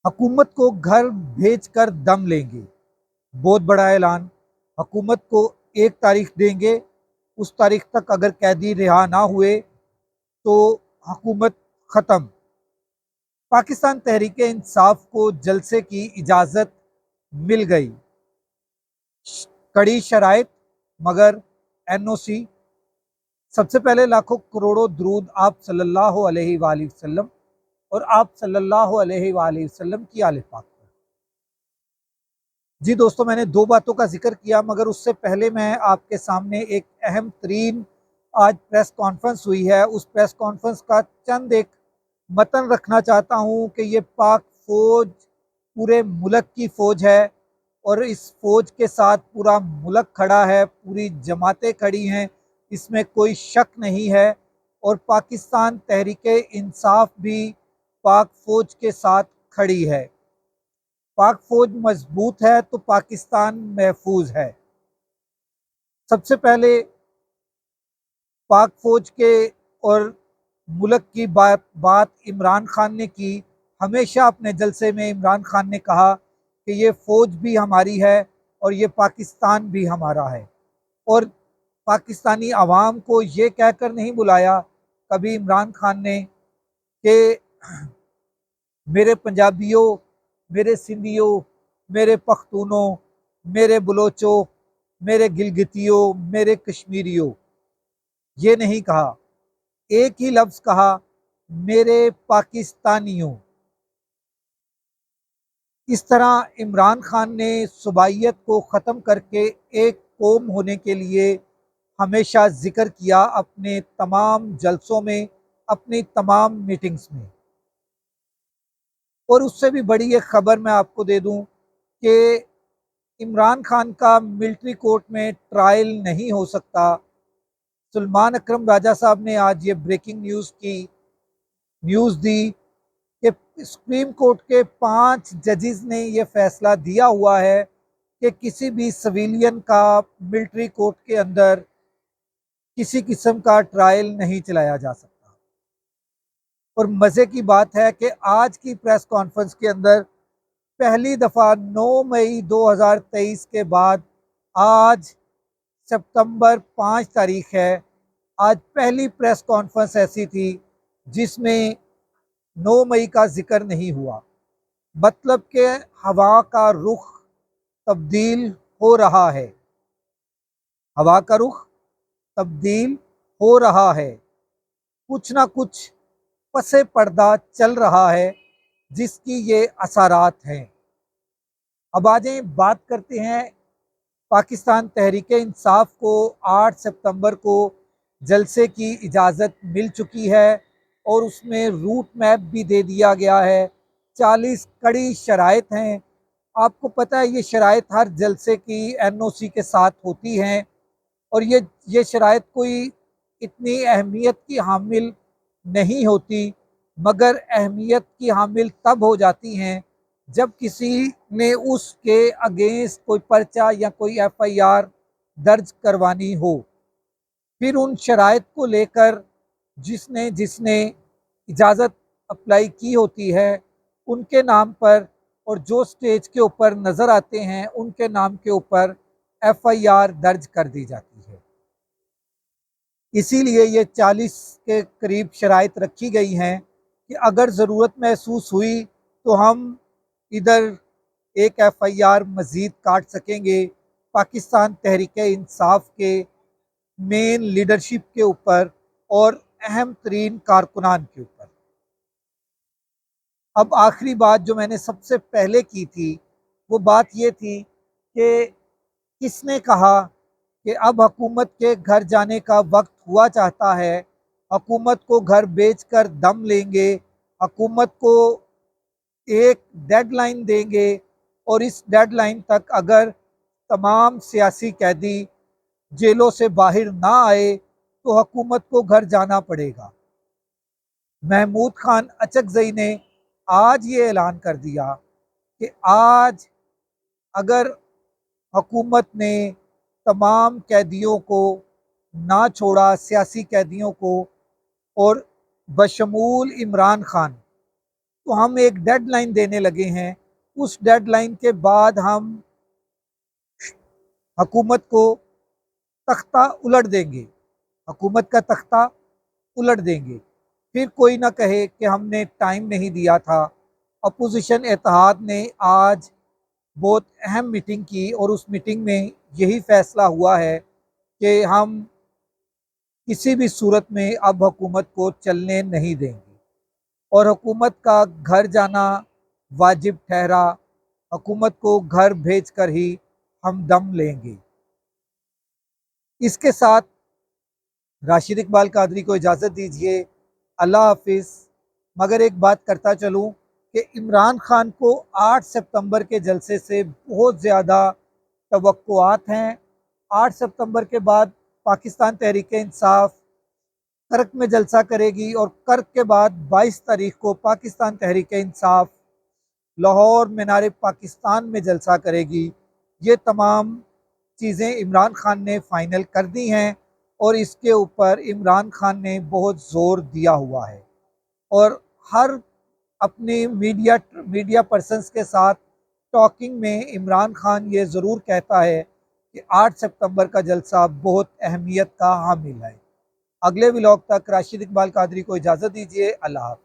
حکومت کو گھر بھیج کر دم لیں گے، بہت بڑا اعلان۔ حکومت کو ایک تاریخ دیں گے، اس تاریخ تک اگر قیدی رہا نہ ہوئے تو حکومت ختم۔ پاکستان تحریک انصاف کو جلسے کی اجازت مل گئی، کڑی شرائط مگر این او سی۔ سب سے پہلے لاکھوں کروڑوں درود آپ صلی اللہ علیہ وآلہ وسلم اور آپ صلی اللہ علیہ وآلہ وسلم کی آل پاک پر۔ جی دوستو، میں نے دو باتوں کا ذکر کیا، مگر اس سے پہلے میں آپ کے سامنے ایک اہم ترین آج پریس کانفرنس ہوئی ہے، اس پریس کانفرنس کا چند ایک متن رکھنا چاہتا ہوں کہ یہ پاک فوج پورے ملک کی فوج ہے، اور اس فوج کے ساتھ پورا ملک کھڑا ہے، پوری جماعتیں کھڑی ہیں، اس میں کوئی شک نہیں ہے۔ اور پاکستان تحریک انصاف بھی پاک فوج کے ساتھ کھڑی ہے۔ پاک فوج مضبوط ہے تو پاکستان محفوظ ہے۔ سب سے پہلے پاک فوج کے اور ملک کی بات عمران خان نے کی۔ ہمیشہ اپنے جلسے میں عمران خان نے کہا کہ یہ فوج بھی ہماری ہے اور یہ پاکستان بھی ہمارا ہے، اور پاکستانی عوام کو یہ کہہ کر نہیں بلایا کبھی عمران خان نے کہ میرے پنجابیوں، میرے سندھیوں، میرے پختونوں، میرے بلوچوں، میرے گلگتیوں، میرے کشمیریوں، یہ نہیں کہا۔ ایک ہی لفظ کہا، میرے پاکستانیوں۔ اس طرح عمران خان نے صوبائیت کو ختم کر کے ایک قوم ہونے کے لیے ہمیشہ ذکر کیا اپنے تمام جلسوں میں، اپنی تمام میٹنگز میں۔ اور اس سے بھی بڑی ایک خبر میں آپ کو دے دوں کہ عمران خان کا ملٹری کورٹ میں ٹرائل نہیں ہو سکتا۔ سلمان اکرم راجہ صاحب نے آج یہ بریکنگ نیوز دی کہ سپریم کورٹ کے 5 ججز نے یہ فیصلہ دیا ہوا ہے کہ کسی بھی سویلین کا ملٹری کورٹ کے اندر کسی قسم کا ٹرائل نہیں چلایا جا سکتا۔ اور مزے کی بات ہے کہ آج کی پریس کانفرنس کے اندر پہلی دفعہ 9 مئی 2023 کے بعد آج سپتمبر 5 تاریخ ہے، آج پہلی پریس کانفرنس ایسی تھی جس میں 9 مئی کا ذکر نہیں ہوا۔ مطلب کہ ہوا کا رخ تبدیل ہو رہا ہے، ہوا کا رخ تبدیل ہو رہا ہے، کچھ نہ کچھ پس پردہ چل رہا ہے جس کی یہ اثرات ہیں۔ اب آجائیں بات کرتے ہیں پاکستان تحریک انصاف کو 8 سپتمبر کو جلسے کی اجازت مل چکی ہے، اور اس میں روٹ میپ بھی دے دیا گیا ہے۔ 40 کڑی شرائط ہیں۔ آپ کو پتہ ہے یہ شرائط ہر جلسے کی این او سی کے ساتھ ہوتی ہیں، اور یہ شرائط کوئی اتنی اہمیت کی حامل نہیں ہوتی، مگر اہمیت کی حامل تب ہو جاتی ہیں جب کسی نے اس کے اگینسٹ کوئی پرچہ یا کوئی ایف آئی آر درج کروانی ہو۔ پھر ان شرائط کو لے کر جس نے اجازت اپلائی کی ہوتی ہے ان کے نام پر، اور جو سٹیج کے اوپر نظر آتے ہیں ان کے نام کے اوپر ایف آئی آر درج کر دی جاتی ہے۔ اسی لیے یہ 40 کے قریب شرائط رکھی گئی ہیں کہ اگر ضرورت محسوس ہوئی تو ہم ادھر ایک ایف آئی آر مزید کاٹ سکیں گے پاکستان تحریک انصاف کے مین لیڈرشپ کے اوپر اور اہم ترین کارکنان کے اوپر۔ اب آخری بات جو میں نے سب سے پہلے کی تھی وہ بات یہ تھی کہ کس نے کہا کہ اب حکومت کے گھر جانے کا وقت ہوا چاہتا ہے، حکومت کو گھر بیچ کر دم لیں گے، حکومت کو ایک ڈیڈ لائن دیں گے، اور اس ڈیڈ لائن تک اگر تمام سیاسی قیدی جیلوں سے باہر نہ آئے تو حکومت کو گھر جانا پڑے گا۔ محمود خان اچکزئی نے آج یہ اعلان کر دیا کہ آج اگر حکومت نے تمام قیدیوں کو نہ چھوڑا، سیاسی قیدیوں کو، اور بشمول عمران خان تو ہم ایک ڈیڈ لائن دینے لگے ہیں، اس ڈیڈ لائن کے بعد ہم حکومت کو تختہ الٹ دیں گے، حکومت کا تختہ الٹ دیں گے، پھر کوئی نہ کہے کہ ہم نے ٹائم نہیں دیا تھا۔ اپوزیشن اتحاد نے آج بہت اہم میٹنگ کی اور اس میٹنگ میں یہی فیصلہ ہوا ہے کہ ہم کسی بھی صورت میں اب حکومت کو چلنے نہیں دیں گے اور حکومت کا گھر جانا واجب ٹھہرا، حکومت کو گھر بھیج کر ہی ہم دم لیں گے۔ اس کے ساتھ راشد اقبال قادری کو اجازت دیجیے، اللہ حافظ۔ مگر ایک بات کرتا چلوں کہ عمران خان کو 8 ستمبر کے جلسے سے بہت زیادہ توقعات ہیں۔ 8 ستمبر کے بعد پاکستان تحریک انصاف کرک میں جلسہ کرے گی اور کرک کے بعد 22 تاریخ کو پاکستان تحریک انصاف لاہور مینار پاکستان میں جلسہ کرے گی۔ یہ تمام چیزیں عمران خان نے فائنل کر دی ہیں اور اس کے اوپر عمران خان نے بہت زور دیا ہوا ہے اور ہر اپنے میڈیا پرسنز کے ساتھ ٹاکنگ میں عمران خان یہ ضرور کہتا ہے کہ 8 ستمبر کا جلسہ بہت اہمیت کا حامل ہے۔ اگلے ولاگ تک راشد اقبال قادری کو اجازت دیجیے، اللہ حافظ۔